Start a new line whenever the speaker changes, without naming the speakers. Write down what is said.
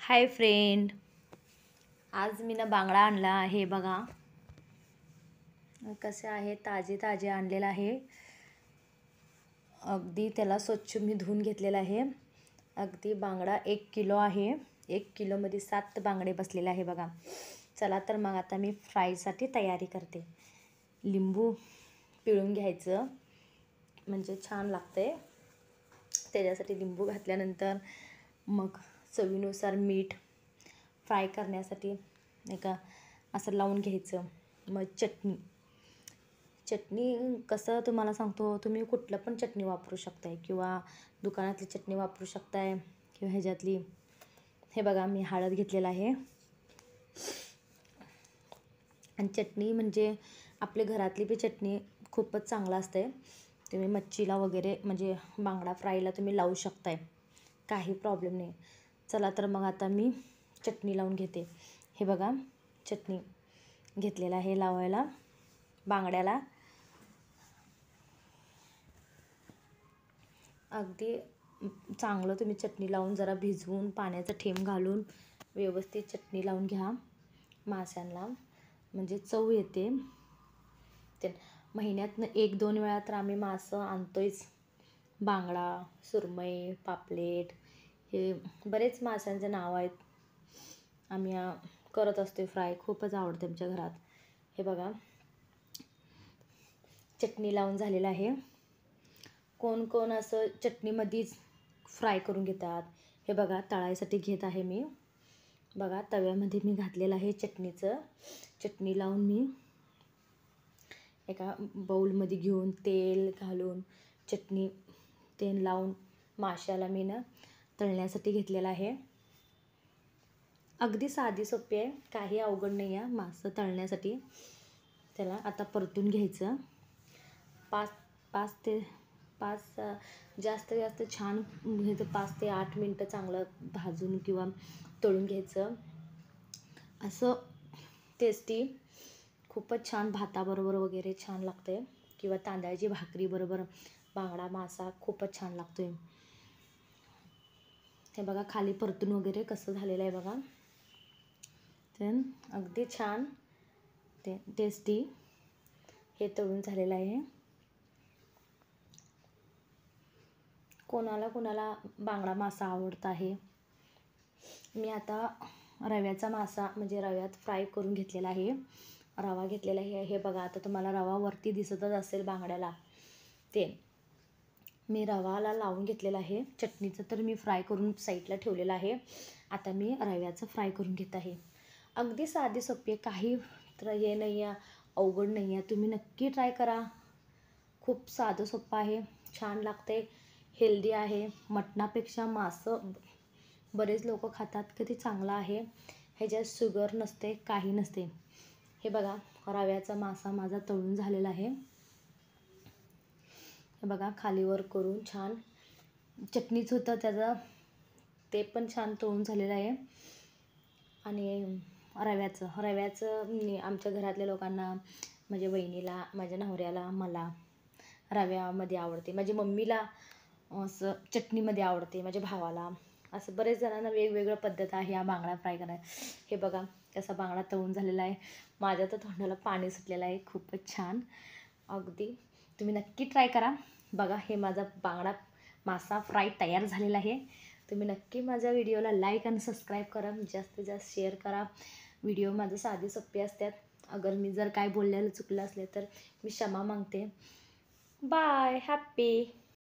Hi friend, आज मी ना बांगडा आणला आहे बघा. कसे आहे, ताजे ताजे आणलेला आहे. अगदी त्याला स्वच्छ मी धुवून घेतलेला आहे. अगदी बांगडा 1 किलो आहे. 1 किलोमध्ये 7 बांगडे बसलेले आहे बघा. चला तर मग आता मी फ्रायसाठी तयारी करते. लिंबू पिळून घ्यायचं म्हणजे छान लागते. त्याच्यासाठी लिंबू घातल्यानंतर मग चवीनुसार मीठ, फ्राय करण्यासाठी नाही का असं लावून घ्यायचं. मग चटणी कसं तुम्हाला सांगतो, तुम्ही कुठलं पण चटणी वापरू शकताय किंवा दुकानातली चटणी वापरू शकताय किंवा ह्याच्यातली. हे बघा, मी हळद घेतलेला आहे. आणि चटणी म्हणजे आपल्या घरातली बी चटणी खूपच चांगलं असते. तुम्ही मच्छीला वगैरे म्हणजे बांगडा फ्रायला तुम्ही लावू शकताय, काही प्रॉब्लेम नाही. चला तर मग आता मी चटणी लावून घेते. हे बघा, चटणी घेतलेला आहे लावायला बांगड्याला. अगदी चांगलं तुम्ही चटणी लावून जरा भिजवून पाण्याचा थेंब घालून व्यवस्थित चटणी लावून घ्या माशांना, म्हणजे चव येते. ते महिन्यातनं 1-2 वेळा तर आम्ही मासं आणतोयच. बांगडा, सुरमई, पापलेट, हे बरेच माशांचे नाव आहेत. आम्ही करत असतो फ्राय, खूपच आवडते आमच्या घरात. हे बघा, चटणी लावून झालेलं आहे. कोण कोण असं चटणीमध्येच फ्राय करून घेतात. हे बघा, तळायसाठी घेत आहे मी. बघा, तव्यामध्ये मी घातलेलं आहे चटणी लावून मी एका बाऊलमध्ये घेऊन तेल घालून चटणी तेल लावून माशाला मी ना तळण्यासाठी घेतलेलं आहे. अगदी साधी सोपी आहे, काही अवघड नाही आहे मासं तळण्यासाठी. त्याला आता परतून घ्यायचं. 5 जास्त छान घ्यायचं. 5 ते 8 मिनटं चांगलं भाजून किंवा तळून घ्यायचं. असं टेस्टी, खूपच छान भाताबरोबर वगैरे छान लागते किंवा तांदळाची भाकरी बरोबर बांगडा मासा खूपच छान लागतोय. हे बघा, खाली परतून वगैरे कसं झालेलं आहे बघा. ते अगदी छान टेस्टी हे तळून झालेलं आहे. कोणाला कोणाला बांगडा मासा आवडत आहे. मी आता रव्याचा मासा म्हणजे रव्यात फ्राय करून घेतलेला आहे. रवा घेतलेला आहे. हे बघा, आता तुम्हाला रवा वरती दिसतच असेल बांगड्याला. ते मी रवाला लावून घेतलेला आहे. चटणीचं तर मी फ्राय करून साईडला ठेवलेलं आहे. आता मी रव्याचं फ्राय करून घेत आहे. अगदी साधी सोपी आहे, काही तर हे नाही आहे, अवघड नाही आहे. तुम्ही नक्की ट्राय करा. खूप साधं सोपं आहे, छान लागते, हेल्दी आहे. मटणापेक्षा मासं बरेच लोक खातात, किती चांगलं आहे. ह्याच्यात शुगर नसते, काही नसते. हे बघा, रव्याचा मासा माझा तळून झालेला आहे. हे बघा, खालीवर करून छान चटणीच होतं त्याचं, ते पण छान तळून झालेलं आहे. आणि रव्याचं आमच्या घरातल्या लोकांना, माझ्या वहिनीला, माझ्या नवऱ्याला, मला रव्यामध्ये आवडते. माझ्या मम्मीला असं चटणीमध्ये आवडते, माझ्या भावाला. असं बरेच जणांना वेगवेगळ्या पद्धत आहे हा बांगडा फ्राय करायला. हे बघा, कसा बांगडा तळून झालेला आहे. माझ्या तर तोंडाला पाणी सुटलेलं आहे. खूपच छान. अगदी तुम्ही नक्की ट्राय करा. बघा, हे माझा बांगडा मासा फ्राय तयार झालेला आहे. तुम्ही नक्की माझ्या व्हिडिओला लाईक आणि सबस्क्राईब करा. जास्तीत जास्त शेअर करा. व्हिडिओ माझे साधे सोपे असतात. अगर मी जर काय बोललेलं चुकलं असले तर मी क्षमा मागते. बाय. हॅप्पी.